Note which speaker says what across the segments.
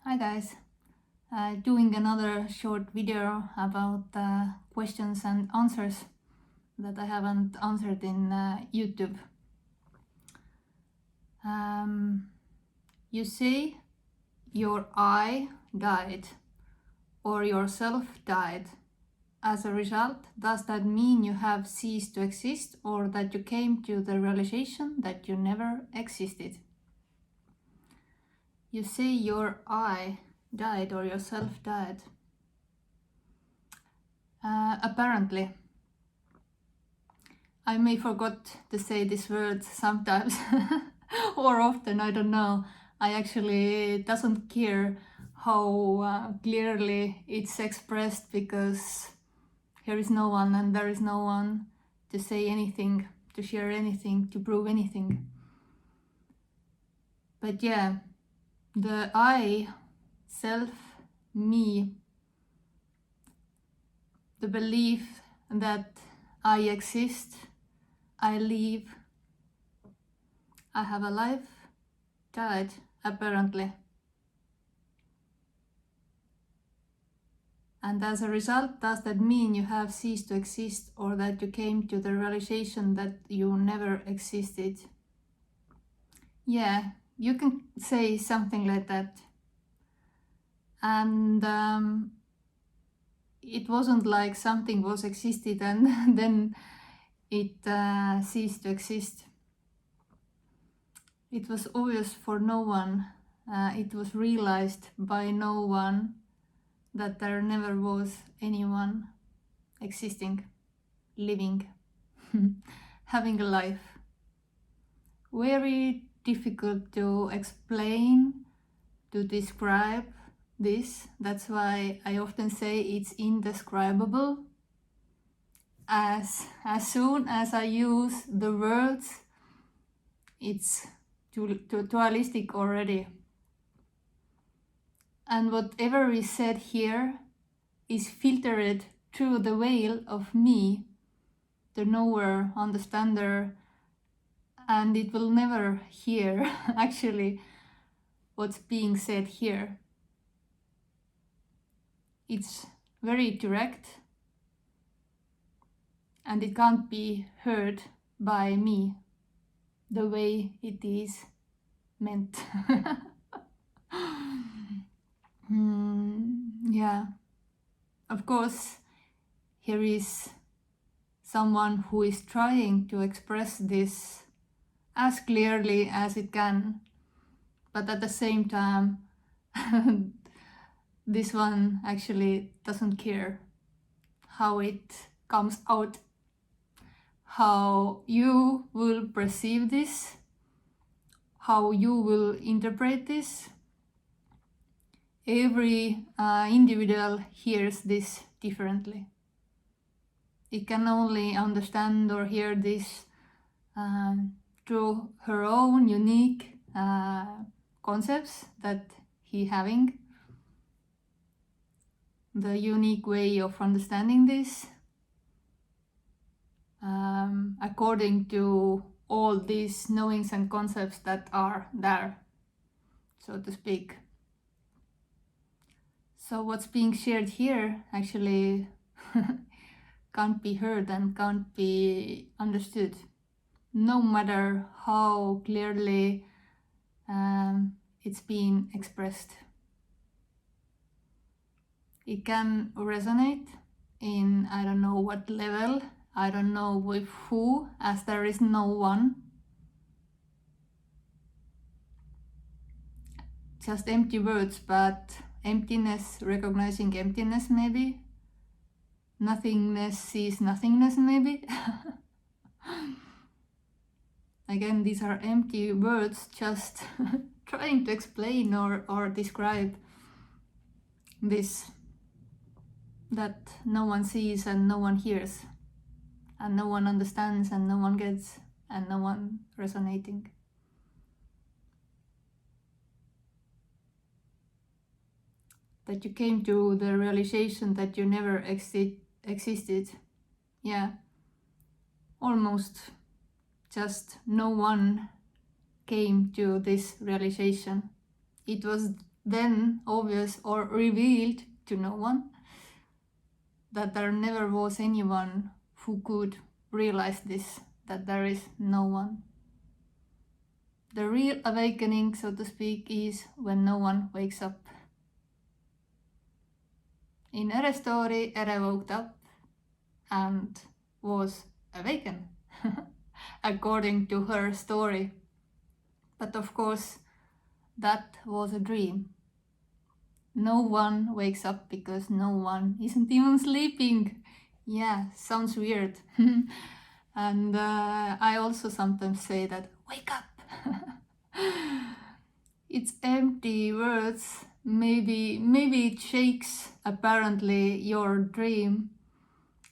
Speaker 1: Hi guys, doing another short video about questions and answers that I haven't answered in YouTube. You say your I died or yourself died. As a result, does that mean you have ceased to exist or that you came to the realization that you never existed? You say your I died or yourself died. Apparently, I may forgot to say this word sometimes or often, I don't know. I actually doesn't care how clearly it's expressed because here is no one and there is no one to say anything, to share anything, to prove anything. But yeah, the I, self, me, the belief that I exist, I live, I have a life, died, apparently. And as a result, does that mean you have ceased to exist or that you came to the realization that you never existed? Yeah, you can say something like that. And it wasn't like something was existed and then it ceased to exist. It was obvious for no one. It was realized by no one that there never was anyone existing, living, having a life. Very difficult to explain, to describe this. That's why I often say it's indescribable. As soon as I use the words, it's too dualistic already. And whatever is said here is filtered through the veil of me, the knower, understander, and it will never hear actually what's being said here. It's very direct and it can't be heard by me the way it is meant. Yeah, of course, here is someone who is trying to express this as clearly as it can, but at the same time, this one actually doesn't care how it comes out, how you will perceive this, how you will interpret this. Every individual hears this differently. It can only understand or hear this through her own unique concepts that he having, the unique way of understanding this, according to all these knowings and concepts that are there, so to speak. So what's being shared here actually can't be heard and can't be understood, no matter how clearly it's being expressed. It can resonate in I don't know what level, I don't know with who, as there is no one. Just empty words, but emptiness, recognizing emptiness maybe. Nothingness sees nothingness maybe. Again, these are empty words, just trying to explain or describe this, that no one sees and no one hears, and no one understands and no one gets, and no one resonating. That you came to the realization that you never existed. Yeah, almost just no one came to this realization. It was then obvious or revealed to no one that there never was anyone who could realize this, that there is no one. The real awakening, so to speak, is when no one wakes up. In her story, Ere woke up and was awakened, according to her story. But of course, that was a dream. No one wakes up because no one isn't even sleeping. Yeah, sounds weird. And I also sometimes say that, wake up! It's empty words. Maybe it shakes apparently your dream,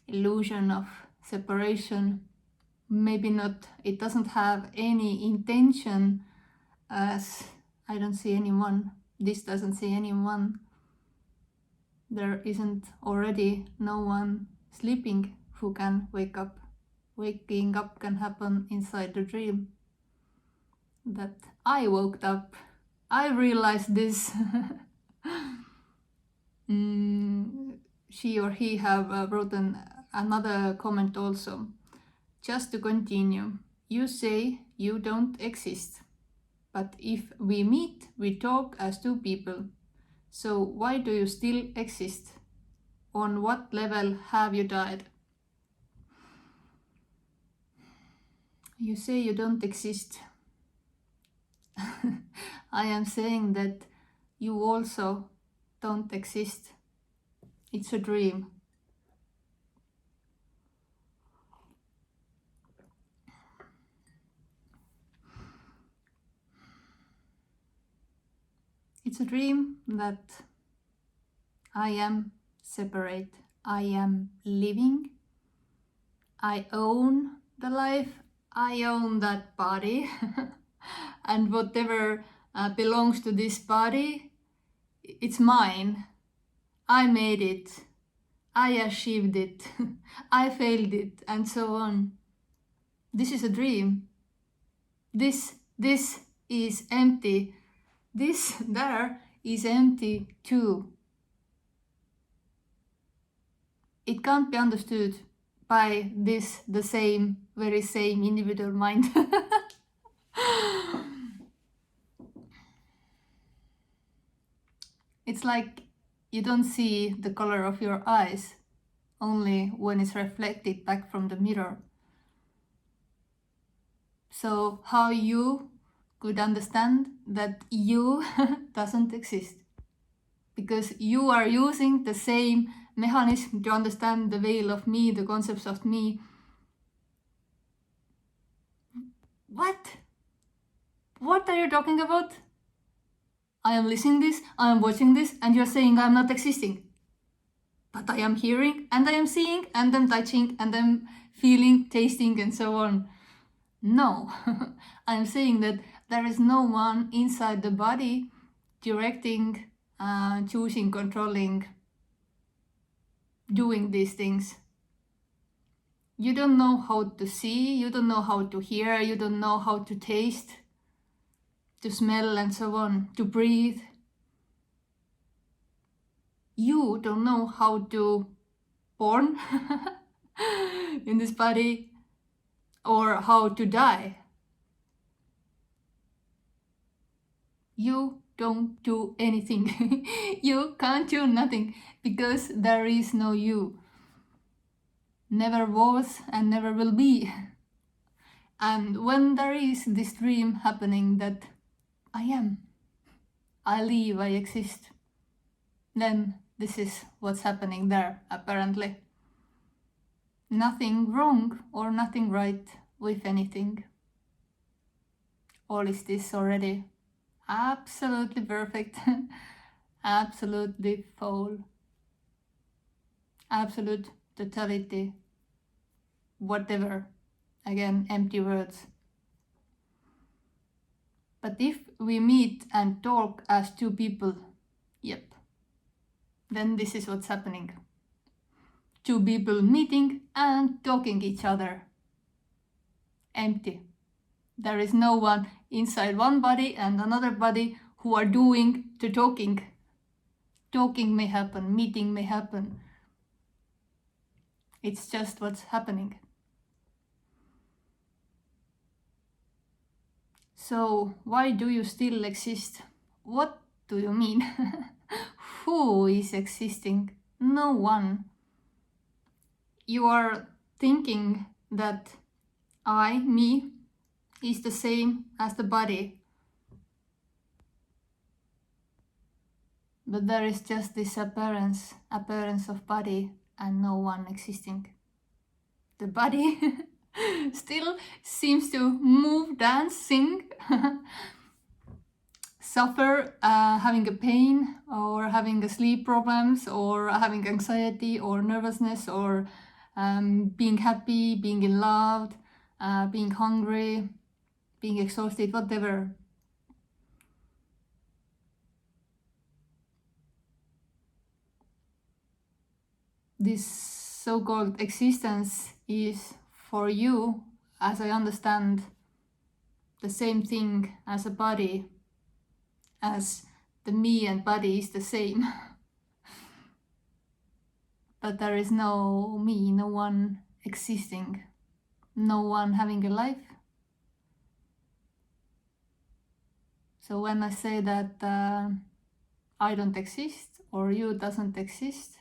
Speaker 1: illusion of separation. Maybe not, it doesn't have any intention, as I don't see anyone. This doesn't see anyone. There isn't already no one sleeping who can wake up. Waking up can happen inside the dream. That I woke up. I realized this. She or he have written another comment also. Just to continue, you say you don't exist. But if we meet, we talk as two people. So why do you still exist? On what level have you died? You say you don't exist. I am saying that you also don't exist. It's a dream. It's a dream that I am separate. I am living. I own the life. I own that body. And whatever belongs to this body, it's mine. I made it. I achieved it. I failed it, and so on. This is a dream. This is empty. This there is empty too. It can't be understood by this, the same, very same individual mind. It's like you don't see the color of your eyes only when it's reflected back from the mirror. So how you could understand that you doesn't exist? Because you are using the same mechanism to understand the veil of me, the concepts of me. What? What are you talking about? I am listening this, I am watching this, and you're saying I'm not existing. But I am hearing, and I am seeing, and I'm touching, and I'm feeling, tasting, and so on. No, I am saying that there is no one inside the body directing, choosing, controlling, doing these things. You don't know how to see, you don't know how to hear, you don't know how to taste, to smell, and so on, to breathe. You don't know how to born in this body or how to die. You don't do anything. You can't do nothing because there is no you. Never was and never will be. And when there is this dream happening that I am, I live, I exist, then this is what's happening there, apparently. Nothing wrong or nothing right with anything. All is this already absolutely perfect, absolutely full, absolute totality, whatever. Again, empty words. But if we meet and talk as two people, yep, then this is what's happening. Two people meeting and talking each other. Empty. There is no one inside one body and another body who are doing to talking. Talking may happen, meeting may happen. It's just what's happening. So why do you still exist? What do you mean? Who is existing? No one. You are thinking that I, me, is the same as the body. But there is just this appearance of body and no one existing. The body still seems to move, dance, sing, suffer, having a pain or having a sleep problems or having anxiety or nervousness or being happy, being in love, being hungry, being exhausted, whatever. This so-called existence is for you, as I understand, the same thing as a body, as the me and body is the same. But there is no me, no one existing, no one having a life. So when I say that I don't exist or you doesn't exist,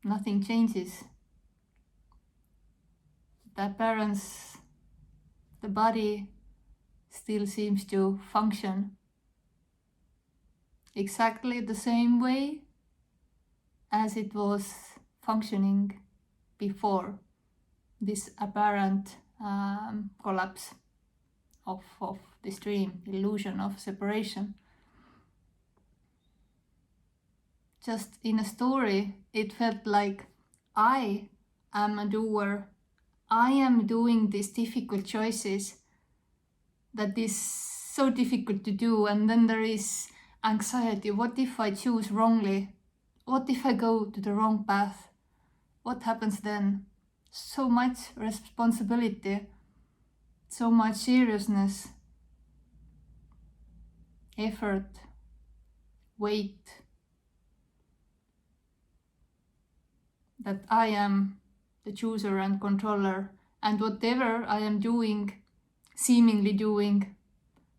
Speaker 1: nothing changes. The appearance, the body still seems to function exactly the same way as it was functioning before this apparent collapse of this dream, illusion of separation. Just in a story, it felt like I am a doer. I am doing these difficult choices that is so difficult to do, and then there is anxiety. What if I choose wrongly? What if I go to the wrong path? What happens then? So much responsibility, so much seriousness, effort, weight, that I am the chooser and controller, and whatever I am doing, seemingly doing,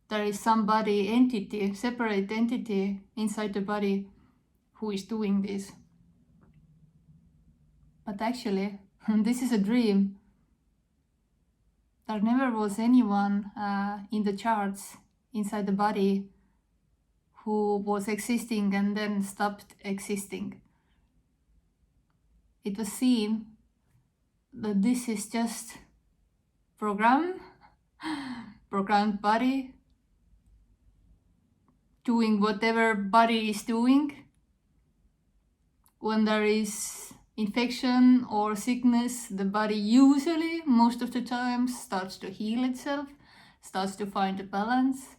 Speaker 1: there is somebody, entity, separate entity inside the body who is doing this. But actually, this is a dream. There never was anyone in the charts inside the body who was existing and then stopped existing. It was seen that this is just programmed body doing whatever body is doing. When there is infection or sickness, the body usually, most of the time, starts to heal itself, starts to find a balance.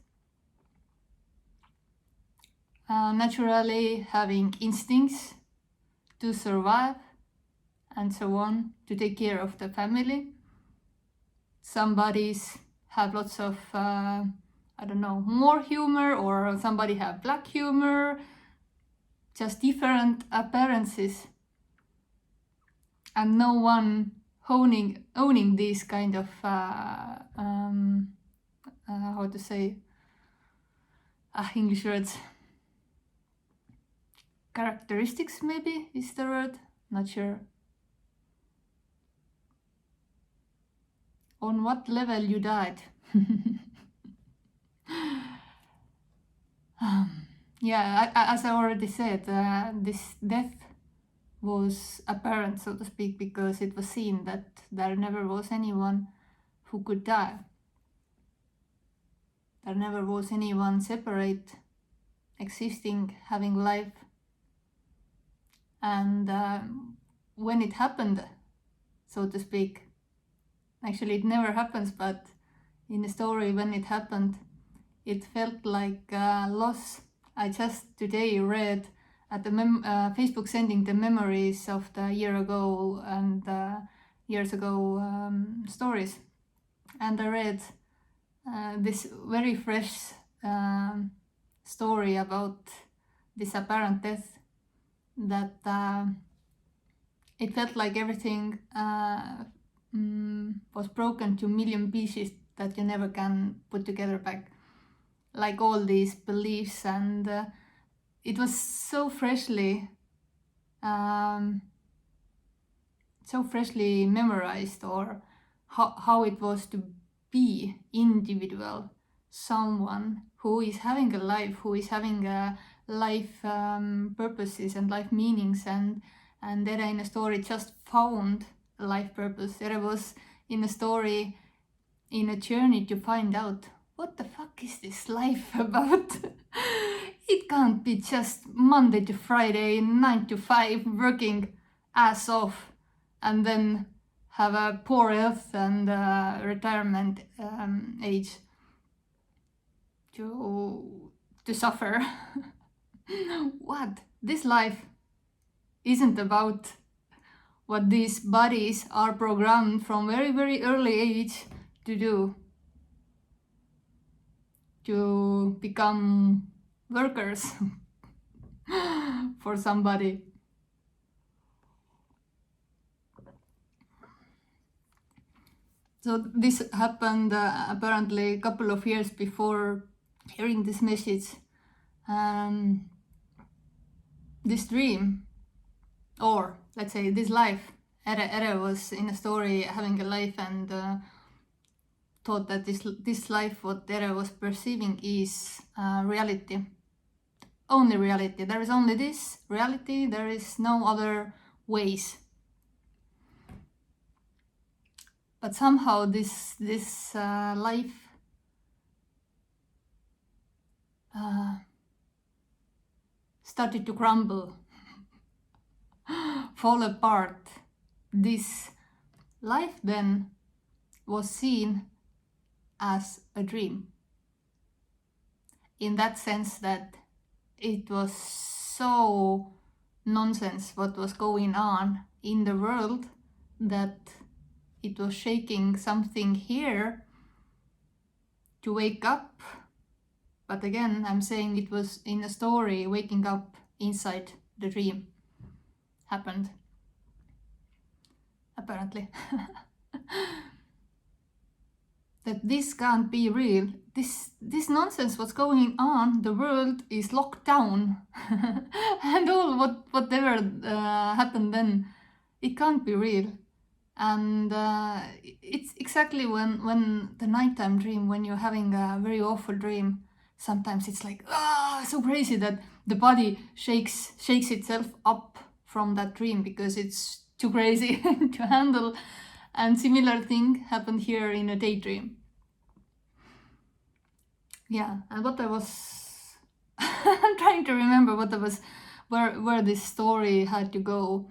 Speaker 1: Naturally having instincts to survive and so on, to take care of the family. Some bodies have lots of, more humor, or somebody have black humor, just different appearances. And no one owning these kind of, how to say, English words, characteristics maybe is the word, not sure. On what level you died? As I already said, this death was apparent, so to speak, because it was seen that there never was anyone who could die. There never was anyone separate, existing, having life. And when it happened, so to speak, actually it never happens, but in the story when it happened, it felt like loss. I just today read at the Facebook sending the memories of the year ago and years ago stories, and I read this very fresh story about this apparent death, that it felt like everything was broken to a million pieces that you never can put together back. Like all these beliefs, and it was so freshly memorized, or how it was to be individual, someone who is having a life, who is having a life purposes and life meanings, and Ere in a story just found a life purpose. Ere was in a story in a journey to find out what the fuck is this life about. It can't be just Monday to Friday 9 to 5 working ass off and then have a poor health and retirement age to suffer. What? This life isn't about what these bodies are programmed from very, very early age to do. To become workers for somebody. So this happened apparently a couple of years before hearing this message. This dream, or let's say this life, Ere was in a story having a life, and thought that this life, what Ere was perceiving, is reality. Only reality. There is only this reality. There is no other ways. But somehow this life started to crumble, fall apart. This life then was seen as a dream, in that sense that it was so nonsense what was going on in the world that it was shaking something here to wake up. But again, I'm saying it was in a story, waking up inside the dream happened, apparently. That this can't be real. This nonsense, what's going on, the world is locked down. And all whatever happened then, it can't be real. And it's exactly when the nighttime dream, when you're having a very awful dream, sometimes it's like, so crazy that the body shakes itself up from that dream because it's too crazy to handle. And similar thing happened here in a daydream. Yeah, and what I was I'm trying to remember what I was, where this story had to go.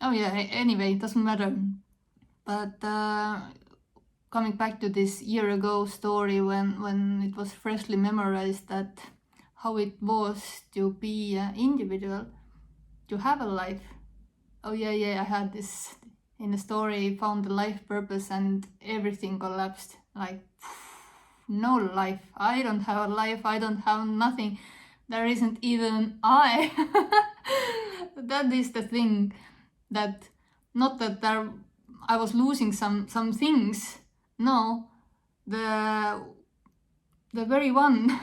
Speaker 1: Oh yeah, anyway, it doesn't matter. But coming back to this year ago story, when it was freshly memorized, that how it was to be an individual, to have a life. Oh yeah, I had this in the story, found the life purpose, and everything collapsed. Like, no life. I don't have a life. I don't have nothing. There isn't even I. That is the thing, that not that I was losing some things. No, the very one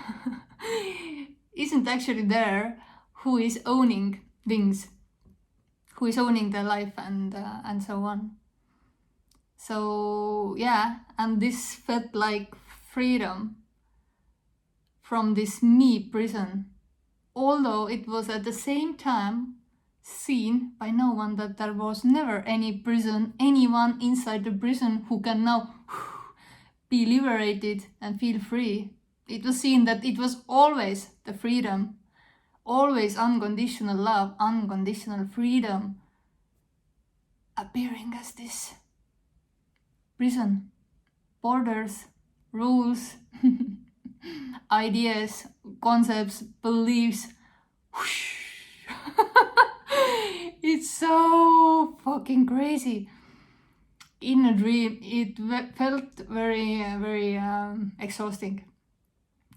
Speaker 1: isn't actually there, who is owning things, who is owning their life, and so on. So yeah, and this felt like freedom from this me prison, although it was at the same time seen by no one that there was never any prison, anyone inside the prison who can now be liberated and feel free. It was seen that it was always the freedom, always unconditional love, unconditional freedom, appearing as this prison, borders, rules, ideas, concepts, beliefs. It's so fucking crazy. in a dream, it felt very exhausting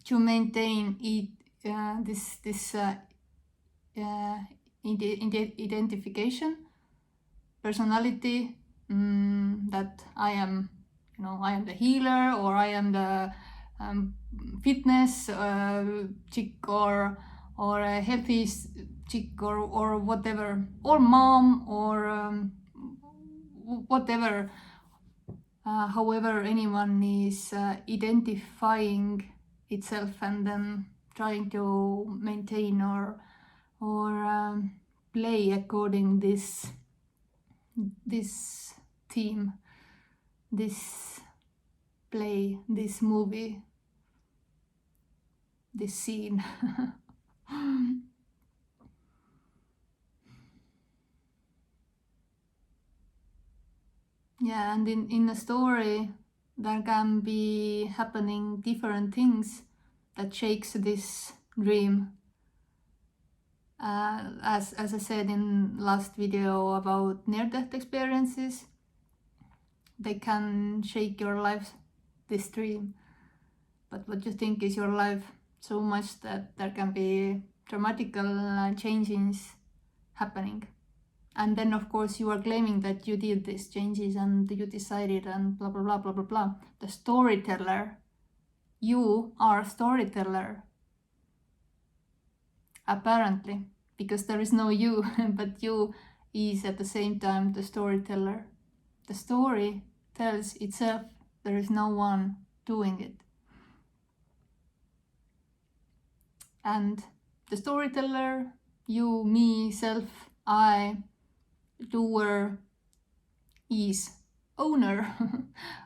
Speaker 1: to maintain it, this identification, personality, that I am, I am the healer, or I am the fitness chick, or a healthy chick, or whatever, or mom, or whatever. However anyone is identifying itself and then trying to maintain or play according this theme, this play, this movie, this scene. Yeah, and in a story there can be happening different things that shakes this dream. As I said in last video about near-death experiences, they can shake your life, this dream. But what you think is your life so much that there can be dramatical changes happening. And then of course you are claiming that you did these changes and you decided and blah blah blah blah blah blah. The storyteller, you are a storyteller. Apparently, because there is no you, but you is at the same time the storyteller. The story tells itself, there is no one doing it. And the storyteller, you, me, self, I, doer, is owner,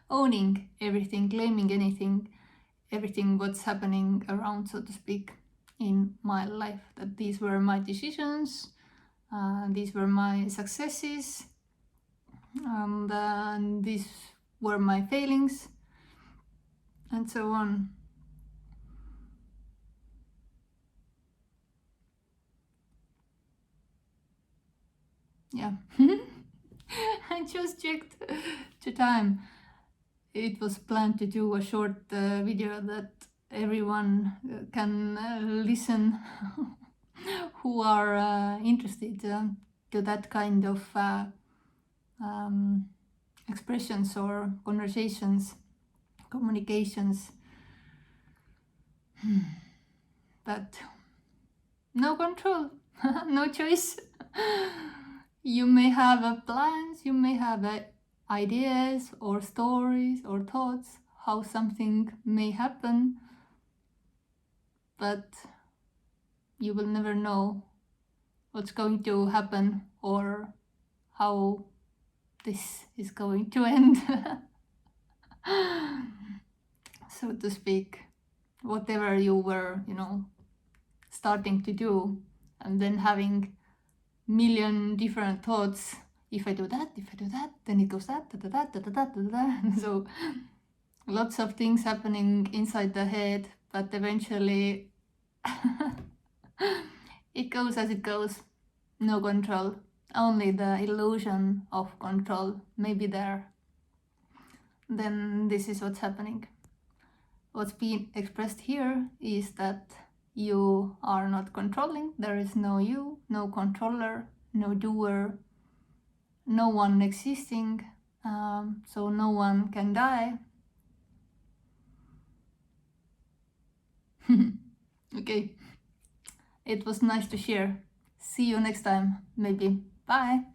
Speaker 1: owning everything, claiming everything what's happening around, so to speak, in my life. That these were my decisions, these were my successes, and these were my failings, and so on. Yeah. I just checked the time. It was planned to do a short video that everyone can listen who are interested to that kind of expressions or conversations, communications. But no control, no choice. You may have plans, you may have ideas or stories or thoughts how something may happen, but you will never know what's going to happen or how this is going to end. So to speak, whatever you were, starting to do, and then having million different thoughts. If I do that, then it goes that, da, da, da, da, da, da, da. So lots of things happening inside the head, but eventually it goes as it goes. No control. Only the illusion of control may be there. Then this is what's happening. What's being expressed here is that you are not controlling. There is no you, no controller, no doer, no one existing, so no one can die. Okay, it was nice to share. See you next time, maybe. Bye.